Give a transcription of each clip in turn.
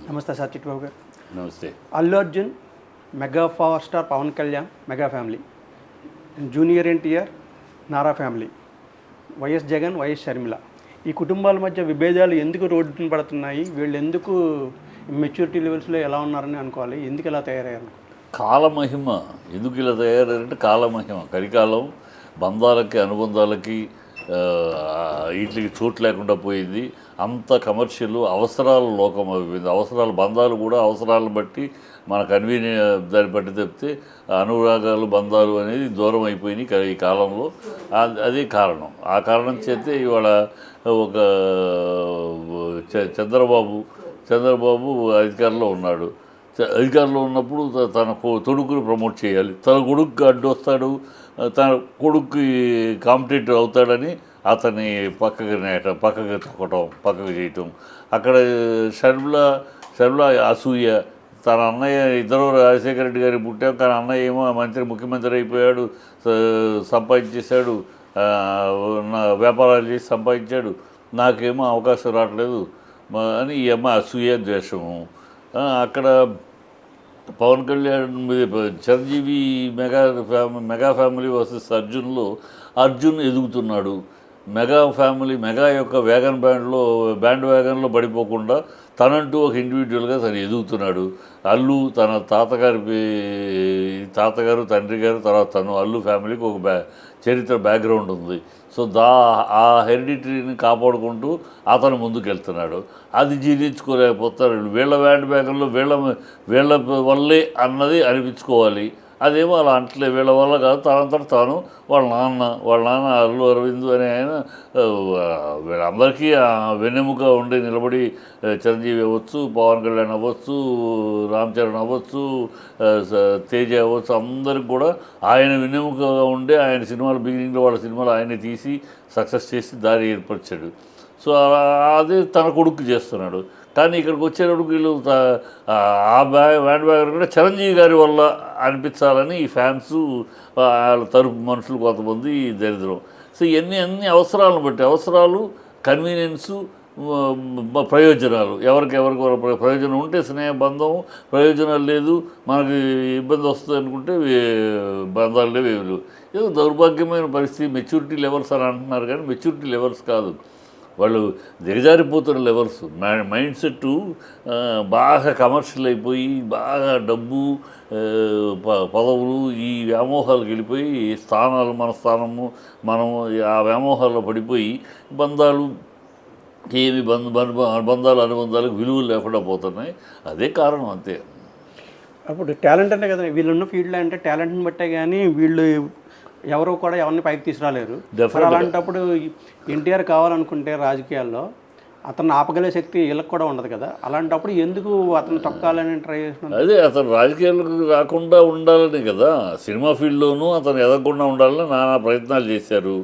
నమస్తే సార్ చిట్టుబాబు గారు. నమస్తే. Allu Arjun, mega power star Pawan Kalyan mega family, junior NTR Nara family, YS Jagan, YS Sharmila. ఈ కుటుంబాల మధ్య విభేదాలు ఎందుకు రోడ్డున పడుతున్నాయి? వీళ్ళు ఎందుకు మెచ్యూరిటీ లెవెల్స్లో ఎలా ఉన్నారని అనుకోవాలి? ఎందుకు ఇలా తయారయ్యారు? కాలమహిమ ఎందుకు ఇలా తయారంటే కాలమహిమ. కలికాలం బంధాలకి అనుబంధాలకి వీటికి చోటు లేకుండా పోయింది. అంత కమర్షియల్ అవసరాల లోకం అయిపోయింది. అవసరాల బంధాలు కూడా అవసరాలను బట్టి మన దాన్ని బట్టి తప్పితే అనురాగాలు బంధాలు అనేది దూరం అయిపోయినాయి ఈ కాలంలో. అదే కారణం. ఆ కారణం చేతే ఇవాళ ఒక చంద్రబాబు అధికారంలో ఉన్నాడు. అధికారంలో ఉన్నప్పుడు తన కొడుకుని ప్రమోట్ చేయాలి. తన కొడుకు అడ్డు వస్తాడు, తన కొడుక్కి కాంపిటేటివ్ అవుతాడని అతన్ని పక్కకి తొక్కటం, పక్కకు చేయటం. అక్కడ షర్మిల అసూయ. తన అన్నయ్య ఇద్దరు రాజశేఖర రెడ్డి గారికి పుట్టాం, కానీ అన్నయ్య ఏమో ముఖ్యమంత్రి అయిపోయాడు, సంపాదించేశాడు, వ్యాపారాలు చేసి సంపాదించాడు, నాకేమో అవకాశం రావట్లేదు అని ఈ అమ్మ అసూయ, ద్వేషము. అక్కడ Pawan Kalyan Chiranjeevi mega family versus Arjun ఎదుగుతున్నాడు. మెగా యొక్క బ్యాండ్ వ్యాగన్లో పడిపోకుండా తనంటూ ఒక ఇండివిజువల్గా తను ఎదుగుతున్నాడు. అల్లు తన తాతగారు, తండ్రి గారు, తర్వాత తను అల్లు ఫ్యామిలీకి ఒక చరిత్ర బ్యాక్గ్రౌండ్ ఉంది. సో ఆ హెరిడిటరీని కాపాడుకుంటూ అతను ముందుకెళ్తున్నాడు. అది జీర్ణించుకోలేకపోతారు. వీళ్ళ బ్యాండ్ వ్యాగన్లో వీళ్ళ వల్లే అన్నది అనిపించుకోవాలి. అదేమో అలా అంటలే, వీళ్ళ వల్ల కాదు, తనంతట తాను వాళ్ళ నాన్న అల్లు అరవింద్ అనే ఆయన వీళ్ళందరికీ వెన్నెముక ఉండి నిలబడి చిరంజీవి అవ్వచ్చు, పవన్ కళ్యాణ్ అవ్వచ్చు, రామ్ చరణ్ అవ్వచ్చు, తేజ అవ్వచ్చు, అందరికి కూడా ఆయన వెన్నెముకగా ఉండే ఆయన సినిమాలు బిగినింగ్లో వాళ్ళ సినిమాలు ఆయనే తీసి సక్సెస్ చేసి దారి ఏర్పరిచాడు. సో అదే తన కొడుకు చేస్తున్నాడు. కానీ ఇక్కడికి వచ్చేటప్పుడు వీళ్ళు బ్యాండ్ బ్యాగ్ కూడా చిరంజీవి గారి వల్ల అనిపించాలని ఈ ఫ్యాన్స్ వాళ్ళ తరపు మనుషులు కొంతమంది దరిద్రం. సో అన్ని అవసరాలను బట్టి అవసరాలు, కన్వీనియన్సు, ప్రయోజనాలు. ఎవరికి ప్రయోజనం ఉంటే స్నేహబంధం, ప్రయోజనాలు లేదు మనకి ఇబ్బంది వస్తుంది అనుకుంటే బంధాలు లేవు, ఏమి లేవు. ఏదో దౌర్భాగ్యమైన పరిస్థితి. మెచ్యూరిటీ లెవెల్స్ అని అంటున్నారు, కానీ మెచ్యూరిటీ లెవెల్స్ కాదు, వాళ్ళు దిగజారిపోతున్న లెవెల్స్. మైండ్ సెట్ బాగా కమర్షియల్ అయిపోయి, బాగా డబ్బు, పదవులు, ఈ వ్యామోహాలకు వెళ్ళిపోయి మన స్థానము మనం ఆ వ్యామోహాల్లో పడిపోయి బంధాలు అనుబంధాలకు విలువలు లేకుండా పోతున్నాయి. అదే కారణం, అంతే. అప్పుడు టాలెంట్ అంటే కదా, వీళ్ళున్న ఫీల్డ్లో అంటే టాలెంట్ని బట్టే కానీ వీళ్ళు ఎవరు కూడా ఎవరిని పైకి తీసుకురాలేరు. అలాంటప్పుడు ఎన్టీఆర్ కావాలనుకుంటే రాజకీయాల్లో అతను ఆపగలే శక్తి వీళ్ళకి కూడా ఉండదు కదా. అలాంటప్పుడు ఎందుకు అతను తొక్కాలని ట్రై చేస్తున్నాడు? అదే, అతను రాజకీయాలకు రాకుండా ఉండాలని కదా. సినిమా ఫీల్డ్లోనూ అతను ఎదగకుండా ఉండాలని నానా ప్రయత్నాలు చేశారు.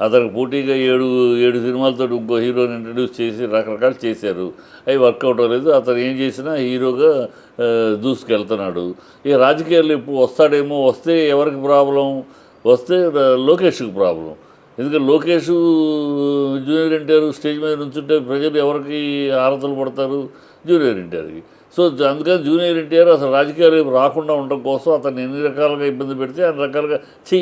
అతనికి పోటీగా ఏడు సినిమాలతో ఇంకో హీరోని ఇంట్రడ్యూస్ చేసి రకరకాలు చేశారు. అవి వర్కౌట్ అవ్వలేదు. అతను ఏం చేసినా హీరోగా దూసుకెళ్తున్నాడు. ఈ రాజకీయాల్లో ఇప్పుడు వస్తాడేమో, వస్తే ఎవరికి ప్రాబ్లం? వస్తే లోకేష్కి ప్రాబ్లం. ఎందుకంటే లోకేష్ జూనియర్ ఎన్టీఆర్ స్టేజ్ మీద నుంచుంటే ప్రజలు ఎవరికి హారతలు పడతారు? జూనియర్ ఎన్టీఆర్కి. సో అందుకని జూనియర్ ఎన్టీఆర్ అసలు రాజకీయాలు రాకుండా ఉండడం కోసం అతన్ని ఎన్ని రకాలుగా ఇబ్బంది పెడితే అన్ని రకాలుగా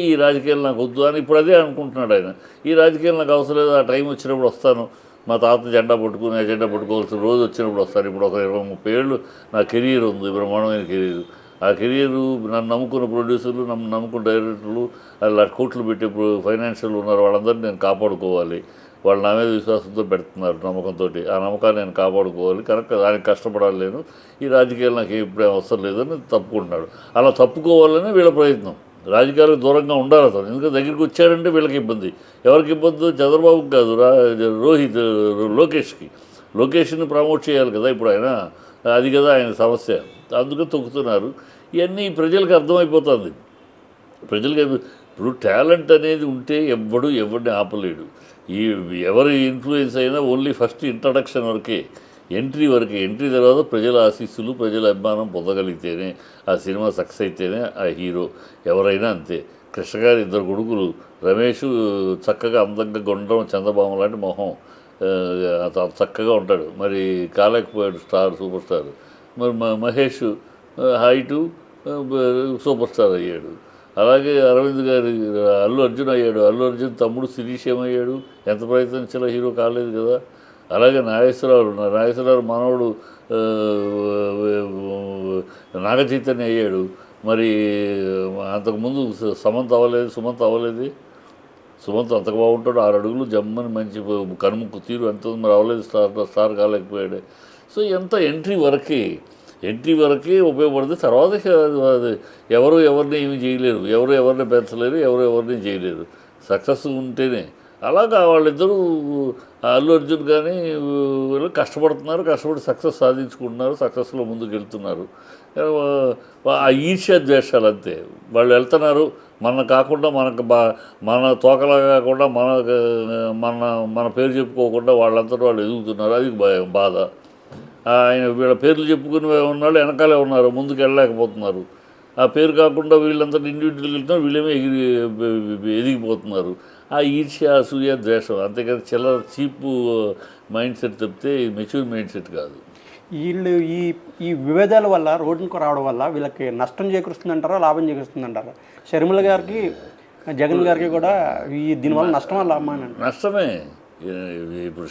ఈ రాజకీయాలు నాకు వద్దు అని ఇప్పుడు అదే అనుకుంటున్నాడు ఆయన. ఈ రాజకీయాలు నాకు అవసరం లేదు, ఆ టైం వచ్చినప్పుడు వస్తాను, మా తాత జెండా పట్టుకోవాల్సిన రోజు వచ్చినప్పుడు వస్తాను. ఇప్పుడు ఒక 20-30 ఏళ్ళు నా కెరీర్ ఉంది, బ్రహ్మాండమైన కెరీర్. ఆ కెరీరు నన్ను నమ్ముకున్న ప్రొడ్యూసర్లు, నమ్ముకున్న డైరెక్టర్లు, అలా కోట్లు పెట్టే ఫైనాన్షియల్ ఉన్నారు, వాళ్ళందరినీ నేను కాపాడుకోవాలి. వాళ్ళు నా మీద విశ్వాసంతో పెడుతున్నారు, నమ్మకంతో. ఆ నమ్మకాన్ని నేను కాపాడుకోవాలి, కనుక దానికి కష్టపడాలి. నేను ఈ రాజకీయాలు నాకు ఎప్పుడేం అవసరం లేదని తప్పుకుంటున్నాడు. అలా తప్పుకోవాలని వీళ్ళ ప్రయత్నం. రాజకీయాలకు దూరంగా ఉండాలి అతను. ఎందుకంటే దగ్గరికి వచ్చాడంటే వీళ్ళకి ఇబ్బంది. ఎవరికి ఇబ్బంది? చంద్రబాబుకి కాదు, లోకేష్ని ప్రమోట్ చేయాలి కదా ఇప్పుడు ఆయన. అది కదా ఆయన సమస్య. అందుకని తొక్కుతున్నారు. ఇవన్నీ ప్రజలకు అర్థమైపోతుంది. ఇప్పుడు టాలెంట్ అనేది ఉంటే ఎవరిని ఆపలేడు. ఎవరి ఇన్ఫ్లుయెన్స్ అయినా ఓన్లీ ఫస్ట్ ఇంట్రడక్షన్ వరకే, ఎంట్రీ తర్వాత ప్రజల ఆశీస్సులు, ప్రజల అభిమానం పొందగలిగితేనే ఆ సినిమా సక్సెస్ అయితేనే ఆ హీరో. ఎవరైనా అంతే. కృష్ణ గారి 2 కొడుకులు, రమేష్ చక్కగా అందంగా గుండ్రం చంద్రబాబు లాంటి మొహం, అతను చక్కగా ఉంటాడు. మరి కాలేకపోయాడు సూపర్ స్టార్. మరి మహేష్ హైటు సూపర్ స్టార్ అయ్యాడు. అలాగే అరవింద్ గారి అల్లు అర్జున్ అయ్యాడు. అల్లు అర్జున్ తమ్ముడు శిరీష్ ఏమయ్యాడు, ఎంత ప్రయత్నించాలో హీరో కాలేదు కదా. అలాగే నాగేశ్వరరావు ఉన్నారు. నాగేశ్వరరావు మనవడు నాగ చైతన్య అయ్యాడు. మరి అంతకుముందు సుమంత్ అవ్వలేదు. సుమంత్ అంతకు బాగుంటాడు, 6 అడుగులు జమ్మని మంచి కనుముక్కు తీరు ఎంత మరి అవ్వలేదు, స్టార్ కాలేకపోయాడు. సో ఎంత ఎంట్రీ వరకే ఉపయోగపడుతుంది. తర్వాత ఎవరిని ఏమి చేయలేరు, ఎవరిని పెంచలేరు, ఎవరిని చేయలేరు. సక్సెస్ ఉంటేనే. అలాగా వాళ్ళిద్దరూ అల్లు అర్జున్ కానీ వీళ్ళు కష్టపడి సక్సెస్ సాధించుకుంటున్నారు, సక్సెస్లో ముందుకు వెళ్తున్నారు. ఆ ఈర్ష్య ద్వేషాలు అంతే. వాళ్ళు వెళ్తున్నారు, మన కాకుండా మన తోకలా కాకుండా మన పేరు చెప్పుకోకుండా వాళ్ళంతటా వాళ్ళు ఎదుగుతున్నారు. అది బాధ. ఆయన వీళ్ళ పేర్లు చెప్పుకుని ఉన్నాళ్ళు వెనకాలే ఉన్నారు, ముందుకు వెళ్ళలేకపోతున్నారు. ఆ పేరు కాకుండా వీళ్ళంతా ఇండివిజువల్గా వెళ్తున్నారు, వీళ్ళేమో ఎదిగిపోతున్నారు. ఆ ఈర్ష్య, అసూయ, ద్వేషం, అంతేకాదు చిల్లర చీప్ మైండ్ సెట్ తప్పితే మెచ్యూర్ మైండ్ సెట్ కాదు. వీళ్ళు ఈ విభేదాల వల్ల రోడ్డుకు రావడం వల్ల వీళ్ళకి నష్టం చేకూరుస్తుందంటారా, లాభం చేకూరుస్తుందంటారా? షర్మిల గారికి, జగన్ గారికి కూడా దీనివల్ల నష్టమా లాభమా? నష్టమే. ఇప్పుడు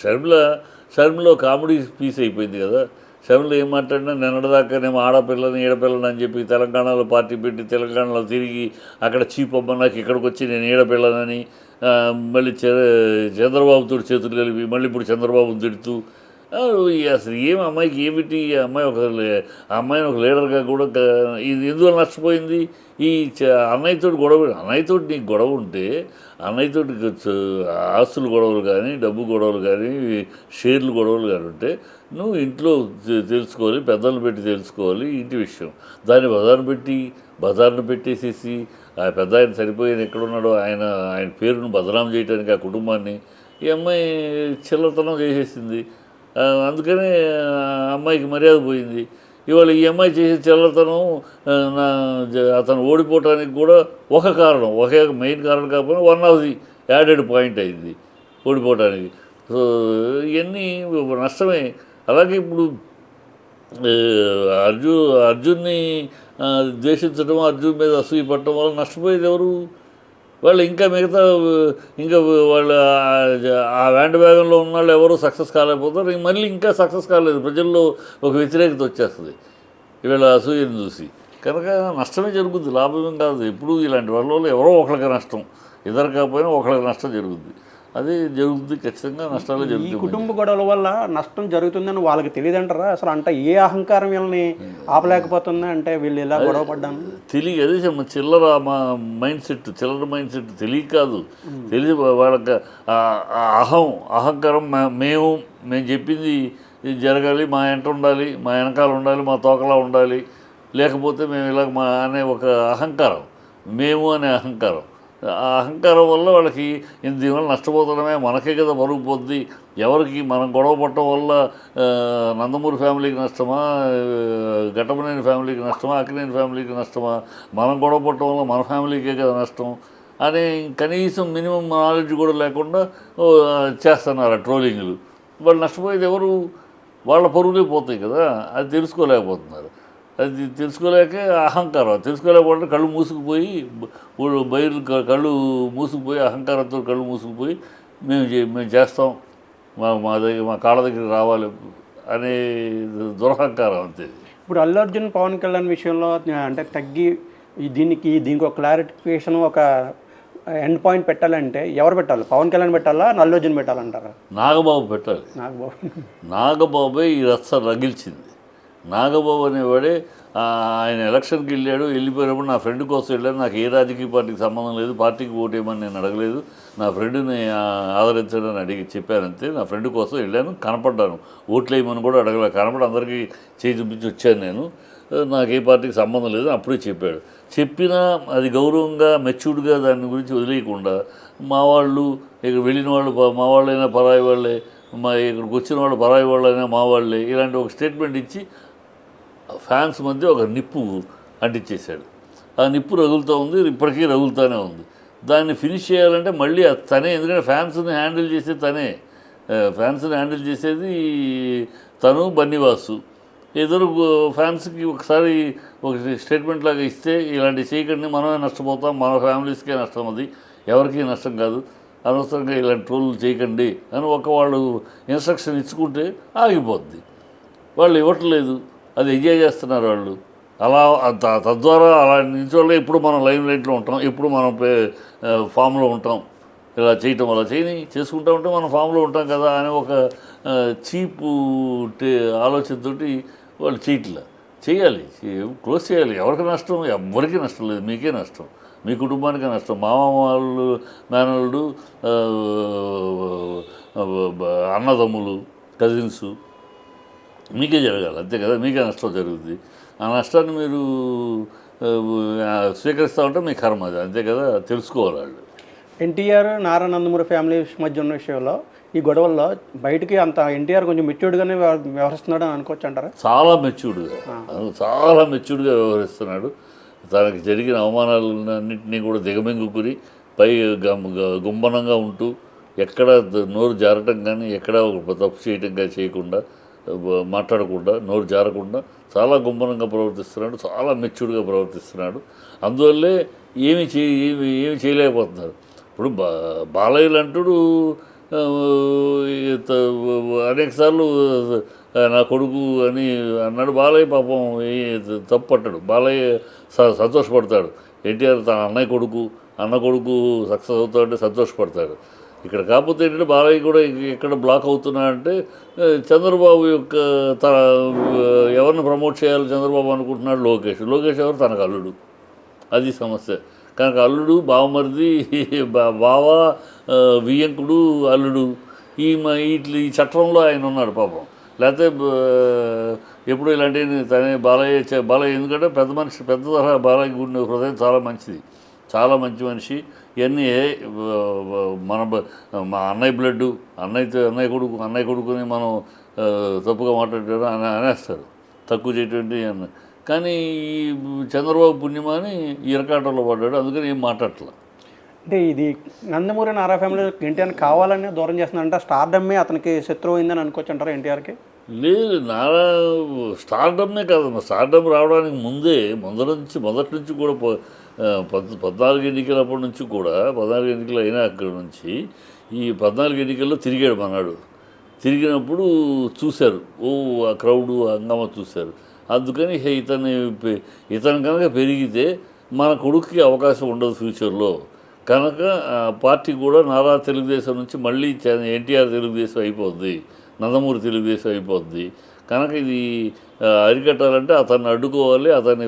షర్మిల కామెడీ పీస్ అయిపోయింది కదా. షర్మిల ఏం మాట్లాడినా నిన్నటిదాకానేమో ఆడపిల్లని ఈడపిల్లని అని చెప్పి తెలంగాణలో పార్టీ పెట్టి తెలంగాణలో తిరిగి అక్కడ చీపమ్మ నాకు ఇక్కడికి వచ్చి నేను ఈడపిల్లనని మళ్ళీ చంద్రబాబుతో చేతులు కలిపి మళ్ళీ ఇప్పుడు చంద్రబాబుని తిడుతూ అసలు ఏం అమ్మాయికి ఏమిటి, అమ్మాయిని ఒక లీడర్గా కూడా ఇది ఎందువల్ల నష్టపోయింది? ఈ అన్నయ్యతో నీకు గొడవ ఉంటే అన్నయ్యతో ఆస్తులు గొడవలు కానీ, డబ్బు గొడవలు కానీ, షేర్లు గొడవలు కానీ ఉంటే నువ్వు ఇంట్లో తెలుసుకోవాలి, పెద్దలు పెట్టి తెలుసుకోవాలి ఇంటి విషయం. దాన్ని బజార్ను పెట్టేసేసి ఆ పెద్ద ఆయన సరిపోయిన ఎక్కడున్నాడో ఆయన పేరును బదనాం చేయడానికి ఆ కుటుంబాన్ని ఈ అమ్మాయి చిల్లతనం చేసేసింది. అందుకనే అమ్మాయికి మర్యాద పోయింది. ఇవాళ ఈ అమ్మాయి చేసే చిల్లతనం అతను ఓడిపోవటానికి కూడా ఒక కారణం, ఒకే మెయిన్ కారణం కాకపోయినా one of the added point అయింది ఓడిపోవటానికి. సో ఇవన్నీ నష్టమే. అలాగే ఇప్పుడు అర్జున్ని ద్వేషించడం, అర్జున్ మీద అసూయ పడటం వల్ల నష్టపోయేది ఎవరు? వాళ్ళు ఇంకా వాళ్ళు ఆ వ్యాండ్ బ్యాగంలో ఉన్న వాళ్ళు ఎవరు సక్సెస్ కాలేకపోతారు. మళ్ళీ ఇంకా సక్సెస్ కాలేదు, ప్రజల్లో ఒక వ్యతిరేకత వచ్చేస్తుంది వీళ్ళ అసూయను చూసి. కనుక నష్టమే జరుగుద్ది, లాభమేం కాదు. ఎప్పుడు ఇలాంటి వాళ్ళ ఎవరో ఒకరికి నష్టం, ఇద్దరు కాకపోయినా ఒకరికి నష్టం జరుగుద్ది. అది జరుగుతుంది, ఖచ్చితంగా నష్టాలు జరుగుతాయి. ఈ కుటుంబ గొడవల వల్ల నష్టం జరుగుతుందని వాళ్ళకి తెలియదంటారా అసలు? అంటే ఏ అహంకారం వీళ్ళని ఆపలేకపోతుందా? అంటే వీళ్ళు ఇలా గొడవ పడ్డాను అదే చిల్లర మైండ్ సెట్ తెలియక కాదు, తెలిసి వాళ్ళకి అహంకారం. మేము చెప్పింది జరగాలి, మా వెంట ఉండాలి, మా వెనకాల ఉండాలి, మా తోకలా ఉండాలి, లేకపోతే మేము ఇలా అనే ఒక అహంకారం, మేము అనే అహంకారం. ఆ అహంకారం వల్ల వాళ్ళకి దీనివల్ల నష్టపోతున్నామే, మనకే కదా పరుగు పొద్ది. ఎవరికి మనం గొడవ పడటం వల్ల నందమూరి ఫ్యామిలీకి నష్టమా, ఘట్టమనేని ఫ్యామిలీకి నష్టమా, అక్కినేని ఫ్యామిలీకి నష్టమా? మనం గొడవ పడటం వల్ల మన ఫ్యామిలీకే కదా నష్టం అనే కనీసం మినిమం నాలెడ్జ్ కూడా లేకుండా చేస్తున్నారు ట్రోలింగ్లు. వాళ్ళు నష్టపోయేది ఎవరు? వాళ్ళ పరుగులే పోతాయి కదా, అది తెలుసుకోలేకపోతున్నారు. అది తెలుసుకోలేక అహంకారం, తెలుసుకోలేకపోతే కళ్ళు మూసుకుపోయి కళ్ళు మూసుకుపోయి అహంకారంతో కళ్ళు మూసుకుపోయి మేము చేస్తాం, మా కాళ్ళ దగ్గర రావాలి అనే దురహంకారం అంతే. ఇప్పుడు అల్లు అర్జున్ పవన్ కళ్యాణ్ విషయంలో అంటే దీనికి ఒక క్లారిఫికేషన్, ఒక ఎండ్ పాయింట్ పెట్టాలంటే ఎవరు పెట్టాలి? పవన్ కళ్యాణ్ పెట్టాలా, అల్లు అర్జున్ పెట్టాలంటారా? నాగబాబు పెట్టాలి. నాగబాబే ఈ రచ్చ రగిల్చింది. నాగబాబు అనేవాడే ఆయన ఎలక్షన్కి వెళ్ళిపోయినప్పుడు నా ఫ్రెండ్ కోసం వెళ్ళాను. నాకు ఏ రాజకీయ పార్టీకి సంబంధం లేదు, పార్టీకి ఓటేయమని నేను అడగలేదు, నా ఫ్రెండ్ని ఆదరించడని చెప్పానంతే. నా ఫ్రెండ్ కోసం వెళ్ళాను, కనపడ్డాను, ఓట్లేయమని కూడా అడగలేదు, కనపడి అందరికీ చేయి చూపించి వచ్చాను నేను. నాకు ఏ పార్టీకి సంబంధం లేదు అప్పుడే చెప్పాడు. చెప్పినా అది గౌరవంగా మెచ్యూర్డ్గా దాని గురించి వదిలేయకుండా మా వాళ్ళు ఇక్కడ వెళ్ళిన వాళ్ళు మా వాళ్ళైనా పరాయి వాళ్ళే, ఇక్కడికి వచ్చిన వాళ్ళు పరాయి వాళ్ళైనా మా వాళ్ళే, ఇలాంటి ఒక స్టేట్మెంట్ ఇచ్చి ఫ్యాన్స్ మధ్య ఒక నిప్పు అంటించేశాడు. ఆ నిప్పు రగులుతూ ఉంది, ఇప్పటికీ రగులుతూనే ఉంది. దాన్ని ఫినిష్ చేయాలంటే మళ్ళీ తనే, ఎందుకంటే ఫ్యాన్స్ని హ్యాండిల్ చేసే తనే. ఫ్యాన్స్ని హ్యాండిల్ చేసేది తను బన్నీవాసు. ఎదురు ఫ్యాన్స్కి ఒకసారి ఒక స్టేట్మెంట్ లాగా ఇస్తే ఇలాంటివి చేయకండి, మనమే నష్టపోతాం, మన ఫ్యామిలీస్కే నష్టం, అది ఎవరికీ నష్టం కాదు, అనవసరంగా ఇలాంటి ట్రోల్ చేయకండి అని వాళ్ళు ఇన్స్ట్రక్షన్ ఇచ్చుకుంటే ఆగిపోద్ది. వాళ్ళు ఇవ్వట్లేదు, అది ఎంజాయ్ చేస్తున్నారు వాళ్ళు. అలా తద్వారా అలా నిల్చోళ్ళే ఇప్పుడు మనం లైమ్ లైట్లో ఉంటాం, ఇప్పుడు మనం ఫామ్లో ఉంటాం. ఇలా చేయటం వల్ల చేసుకుంటూ ఉంటే మనం ఫామ్లో ఉంటాం కదా అని ఒక చీపు ఆలోచనతోటి వాళ్ళు చేయాలి, క్లోజ్ చేయాలి. ఎవరికి నష్టం? ఎవరికి నష్టం లేదు, మీకే నష్టం, మీ కుటుంబానికే నష్టం. మామ వాళ్ళు, మేనల్లుడు, అన్నదమ్ములు, కజిన్సు, మీకే జరగాలి, అంతే కదా, మీకే నష్టం జరుగుతుంది. ఆ నష్టాన్ని మీరు స్వీకరిస్తూ ఉంటే మీ కర్మ అది, అంతే కదా, తెలుసుకోవాలి వాళ్ళు. ఎన్టీఆర్ నారా నందమూరి ఫ్యామిలీ మధ్య ఉన్న విషయంలో ఈ గొడవల్లో బయటికి అంత ఎన్టీఆర్ కొంచెం మెచ్యూర్డ్గానే వ్యవహరిస్తున్నాడు అని అనుకోవచ్చు అంటారా? చాలా మెచ్యూర్డ్గా వ్యవహరిస్తున్నాడు. తనకి జరిగిన అవమానాలన్నింటినీ కూడా దిగమింగుకుని పై గుంబనంగా ఉంటూ ఎక్కడ నోరు జారటం కానీ ఎక్కడ తప్పు చేయటం కానీ చేయకుండా, మాట్లాడకుండా, నోరు జారకుండా చాలా గుంబనంగా ప్రవర్తిస్తున్నాడు, చాలా మెచ్యూర్డ్గా ప్రవర్తిస్తున్నాడు. అందువల్లే ఏమి చేయలేకపోతున్నారు. ఇప్పుడు బాలయ్య అంటుడు అనేకసార్లు నా కొడుకు అని అన్నాడు. బాలయ్య పాపం తప్పు పట్టాడు, బాలయ్య సంతోషపడతాడు. ఎన్టీఆర్ తన అన్న కొడుకు సక్సెస్ అవుతాడంటే సంతోషపడతాడు. ఇక్కడ కాకపోతే ఏంటంటే బాలయ్య కూడా ఎక్కడ బ్లాక్ అవుతున్నాడంటే చంద్రబాబు యొక్క ఎవరిని ప్రమోట్ చేయాలి చంద్రబాబు అనుకుంటున్నాడు లోకేష్ ఎవరు? తనకు అల్లుడు, అది సమస్య. కనుక అల్లుడు, బావమరిది, బావ, వియ్యంకుడు, అల్లుడు, ఈ చట్టంలో ఆయన ఉన్నాడు పాపం. లేకపోతే ఎప్పుడు ఇలాంటివి తనే బాలయ్య ఎందుకంటే పెద్ద తరహా బాలయ్య గుడి హృదయం చాలా మంచిది, చాలా మంచి మనిషి. ఇవన్నీ మా అన్నయ్య బ్లడ్, అన్నయ్య కొడుకుని మనం తప్పుగా మాట్లాడారు అని అనేస్తాడు, తక్కువ చేయటువంటి అన్న. కానీ ఈ చంద్రబాబు పుణ్యమాని ఇరకాటంలో పడ్డాడు, అందుకని ఏం మాట్లాడట్లా. అంటే ఇది నందమూరి నారా ఫ్యామిలీ ఎన్టీఆర్ కావాలని దూరం చేస్తుందంటే స్టార్డమ్మే అతనికి శత్రువు అయిందని అనుకోవచ్చు అంటారా ఎన్టీఆర్కి? లేదు, నారా స్టార్డమ్మే కాదమ్మా. స్టార్డమ్ రావడానికి మొదటి నుంచి కూడా 14 ఎన్నికలప్పటి నుంచి కూడా 14 ఎన్నికలు అయినా అక్కడి నుంచి ఈ 14 ఎన్నికల్లో తిరిగాడు మనాడు. తిరిగినప్పుడు చూశారు, ఆ క్రౌడు హంగామా చూశారు. అందుకని ఇతను కనుక పెరిగితే మన కొడుకుకి అవకాశం ఉండదు ఫ్యూచర్లో. కనుక పార్టీ కూడా నారా తెలుగుదేశం నుంచి మళ్ళీ ఎన్టీఆర్ తెలుగుదేశం అయిపోద్ది, నందమూరి తెలుగుదేశం అయిపోద్ది. కనుక ఇది అరికట్టాలంటే అతన్ని అడ్డుకోవాలి, అతన్ని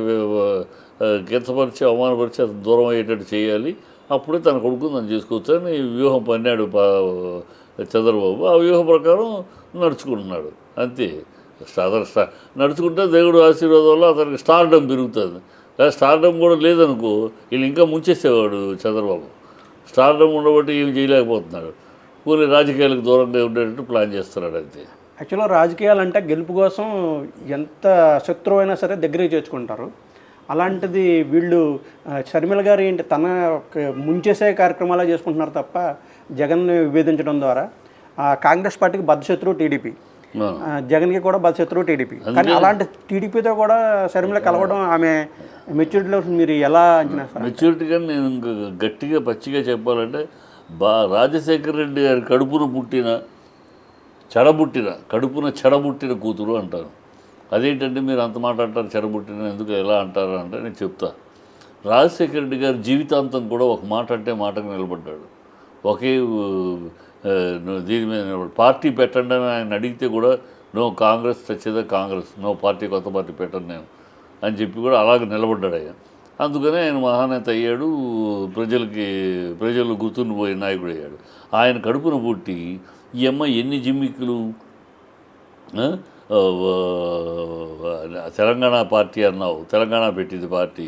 కించపరిచి అవమానపరిచి అతను దూరం అయ్యేటట్టు చేయాలి. అప్పుడే తన కొడుకుని తను చేసుకోవచ్చు అని వ్యూహం పన్నాడు చంద్రబాబు. ఆ వ్యూహం ప్రకారం నడుచుకుంటున్నాడు, అంతే. నడుచుకుంటే దేవుడు ఆశీర్వాదం వల్ల అతనికి స్టార్డమ్ పెరుగుతుంది. లేదా స్టార్డమ్ కూడా లేదనుకో వీళ్ళు ఇంకా ముంచేసేవాడు చంద్రబాబు. స్టార్డమ్ ఉండబట్టి ఏం చేయలేకపోతున్నాడు, కొన్ని రాజకీయాలకు దూరంగా ఉండేటట్టు ప్లాన్ చేస్తున్నాడు, అంతే. యాక్చువల్గా రాజకీయాలు అంటే గెలుపు కోసం ఎంత శత్రువు అయినా సరే దగ్గరికి చేర్చుకుంటారు. అలాంటిది వీళ్ళు షర్మిల గారు ఏంటి తన ముంచేసే కార్యక్రమాలు చేసుకుంటున్నారు తప్ప జగన్ని విభేదించడం ద్వారా కాంగ్రెస్ పార్టీకి బద్ధశత్రువు టీడీపీ, జగన్కి కూడా బద్ధశత్రువు టీడీపీ. కానీ అలాంటి టీడీపీతో కూడా షర్మిల కలవడం ఆమె మెచ్యూరిటీలో మీరు ఎలా అంచనా? మెచ్యూరిటీగా నేను గట్టిగా పచ్చిగా చెప్పాలంటే రాజశేఖర రెడ్డి గారి కడుపున చెడబుట్టిన కూతురు అంటారు. అదేంటంటే మీరు అంత మాట అంటారు, చెడబుట్టిన ఎందుకు ఎలా అంటారు అంటే నేను చెప్తా. రాజశేఖర రెడ్డి గారు జీవితాంతం కూడా ఒక మాట అంటే మాటకు నిలబడ్డాడు. ఒకే దీని మీద పార్టీ పెట్టండి అని ఆయన అడిగితే కూడా నో కాంగ్రెస్ తెచ్చేదే కాంగ్రెస్, నో పార్టీ కొత్త పార్టీ పెట్టను నేను అని చెప్పి కూడా అలాగే నిలబడ్డాడు ఆయన. అందుకనే ఆయన మహానేత అయ్యాడు, ప్రజలు గుర్తుండిపోయే నాయకుడు అయ్యాడు. ఆయన కడుపున పుట్టి ఈ అమ్మాయి ఎన్ని జిమ్మిక్కులు, తెలంగాణ పార్టీ అన్నావు, తెలంగాణ పెట్టింది పార్టీ,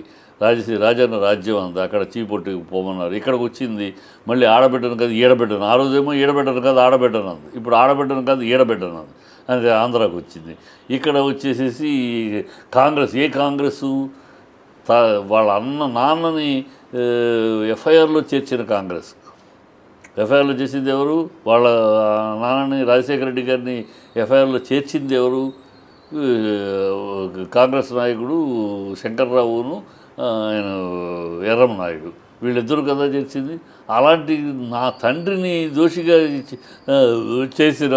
రాజన్న రాజ్యం అంది, అక్కడ చీపొట్టుకు పోమన్నారు. ఇక్కడికి వచ్చింది మళ్ళీ ఆడబిడ్డను కాదు ఈడబిడ్డను. ఆ రోజేమో ఈడబిడ్డను కాదు ఆడబిడ్డను అంది, ఇప్పుడు ఆడబిడ్డను కాదు ఈడబిడ్డను అంది. అది ఆంధ్రాకి వచ్చింది. ఇక్కడ వచ్చేసేసి కాంగ్రెసు వాళ్ళ నాన్నని ఎఫ్ఐఆర్లో చేర్చిన కాంగ్రెస్, ఎఫ్ఐఆర్లో చేసింది ఎవరు? వాళ్ళ నాన్నని రాజశేఖర రెడ్డి గారిని ఎఫ్ఐఆర్లో చేర్చింది ఎవరు? కాంగ్రెస్ నాయకుడు శంకర్రావును ఆయన ఎర్రం నాయుడు, వీళ్ళిద్దరూ కదా చేసింది. అలాంటి నా తండ్రిని దోషిగా చేసిన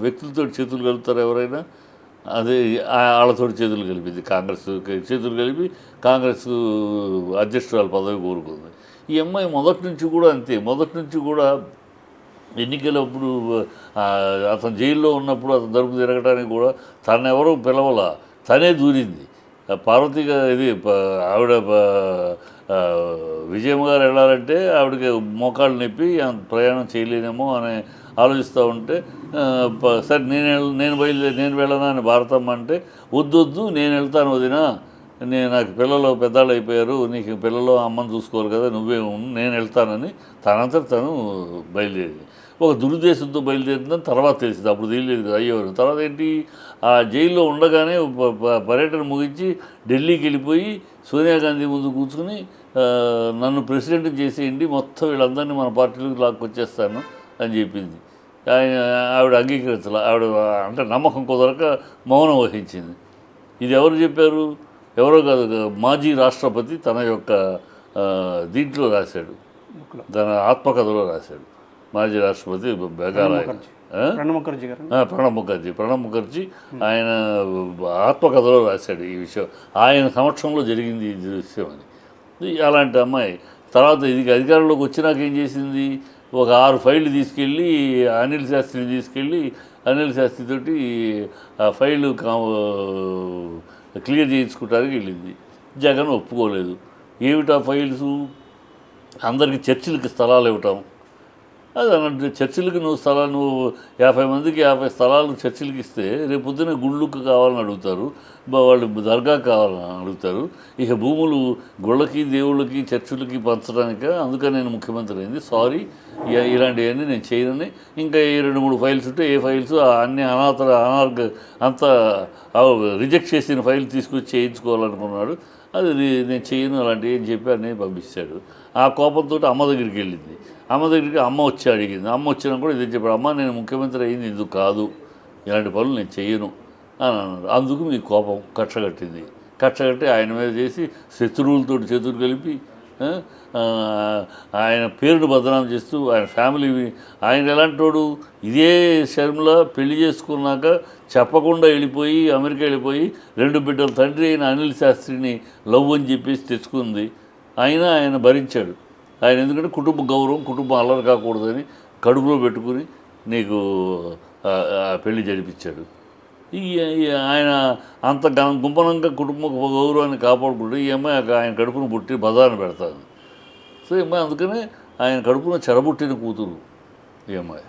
వ్యక్తులతో చేతులు కలుపుతారు ఎవరైనా? అదే వాళ్ళతో చేతులు కలిపింది కాంగ్రెస్, చేతులు కలిపి కాంగ్రెస్ అధ్యక్షురాలు పదవి కోరుకుంది. ఈ అమ్మాయి మొదటి నుంచి కూడా అంతే. మొదటి నుంచి కూడా ఎన్నికలప్పుడు అతను జైల్లో ఉన్నప్పుడు అతను తరపు తిరగడానికి కూడా తనెవరూ పిలవల, తనే దూరింది. పార్వతి ఇది ఆవిడ విజయమ్మ గారు వెళ్ళాలంటే ఆవిడకి మోకాళ్ళు నొప్పి ప్రయాణం చేయలేనేమో అని ఆలోచిస్తూ ఉంటే సరే నేను వెళ్ళనా అని భారతమ్మ అంటే వద్దు నేను వెళ్తాను వదినా, నాకు పిల్లలు పెద్దాళ్ళు అయిపోయారు, నీకు పిల్లలు అమ్మని చూసుకోవాలి కదా, నువ్వే నేను వెళ్తానని తనంతట తను బయలుదేరింది. ఒక దురుద్దేశంతో బయలుదేరిందని తర్వాత తెలిసింది. అప్పుడు తెలియలేదు కదా అయ్యో. తర్వాత ఏంటి, ఆ జైల్లో ఉండగానే పర్యటన ముగించి ఢిల్లీకి వెళ్ళిపోయి సోనియా గాంధీ ముందు కూర్చుని నన్ను ప్రెసిడెంట్ చేసేయండి, మొత్తం వీళ్ళందరినీ మన పార్టీలోకి లాక్కొచ్చేస్తాను అని చెప్పింది. ఆవిడ అంగీకరించాల. ఆవిడ అంటే నమ్మకం కుదరక మౌనం వహించింది. ఇది ఎవరు చెప్పారు? ఎవరో కాదు, మాజీ రాష్ట్రపతి తన యొక్క దీంట్లో రాశాడు, తన ఆత్మకథలో రాశాడు. మాజీ రాష్ట్రపతి బెగారాయ్ ప్రణబ్ ముఖర్జీ ఆయన ఆత్మకథలో రాశాడు ఈ విషయం. ఆయన సమక్షంలో జరిగింది ఈ విషయం అని. అలాంటి అమ్మాయి తర్వాత ఇది అధికారంలోకి వచ్చినాక ఏం చేసింది, ఒక 6 ఫైళ్ళు తీసుకెళ్ళి అనిల్ శాస్త్రిని తీసుకెళ్ళి అనిల్ శాస్త్రితోటి ఆ ఫైళ్ళు క్లియర్ చేయించుకోవడానికి వెళ్ళింది. జగన్ ఒప్పుకోలేదు. ఏమిటా ఫైల్స్? అందరికీ చర్చిలకి స్థలాలు ఇవ్వటం. అది అన్నట్టు చర్చిలకి నువ్వు 50 మందికి 50 స్థలాలు చర్చిలకి ఇస్తే రేపు పొద్దున్న గుళ్ళకు కావాలని అడుగుతారు, వాళ్ళు దర్గా కావాలని అడుగుతారు. ఇక భూములు గుళ్ళకి దేవుళ్ళకి చర్చిలకి పంచడానిక? అందుకని నేను ముఖ్యమంత్రి అయింది, సారీ ఇలాంటివన్నీ నేను చేయనని. ఇంకా 2-3 ఫైల్స్ ఉంటే ఏ ఫైల్స్ అన్ని అంతా రిజెక్ట్ చేసిన ఫైల్ తీసుకొచ్చి చేయించుకోవాలనుకున్నాడు. అది నేను చేయను అలాంటివి ఏం చెప్పి అన్నీ పంపిస్తాడు. ఆ కోపంతో అమ్మ దగ్గరికి వెళ్ళింది. అమ్మ దగ్గరికి అమ్మ వచ్చి అడిగింది. అమ్మ వచ్చినా కూడా ఇదే చెప్పాడు, అమ్మ నేను ముఖ్యమంత్రి అయింది ఇందుకు కాదు, ఇలాంటి పనులు నేను చేయను అని అన్నాడు. అందుకు మీ కోపం కట్టగట్టింది. కట్టగట్టి ఆయన మీద చేసి శత్రువులతో చేతులు కలిపి ఆయన పేరును బదనాం చేస్తూ ఆయన ఫ్యామిలీ, ఆయన ఎలాంటి వాడు, ఇదే షర్మిల పెళ్లి చేసుకున్నాక చెప్పకుండా వెళ్ళిపోయి అమెరికా వెళ్ళిపోయి 2 బిడ్డల తండ్రి అయిన అనిల్ శాస్త్రిని లవ్ అని చెప్పేసి తెచ్చుకుంది. అయినా ఆయన భరించాడు. ఆయన ఎందుకంటే కుటుంబ గౌరవం, కుటుంబం అల్లరి కాకూడదని కడుపులో పెట్టుకుని నీకు పెళ్లి జరిపించాడు. ఆయన అంత గుంపనంగా కుటుంబ గౌరవాన్ని కాపాడుకుంటే ఈ అమ్మాయి ఆయన కడుపును పుట్టి బజారును పెడతాను. సో ఈ అమ్మాయి అందుకనే ఆయన కడుపున చెరబుట్టిన కూతురు ఈ అమ్మాయి.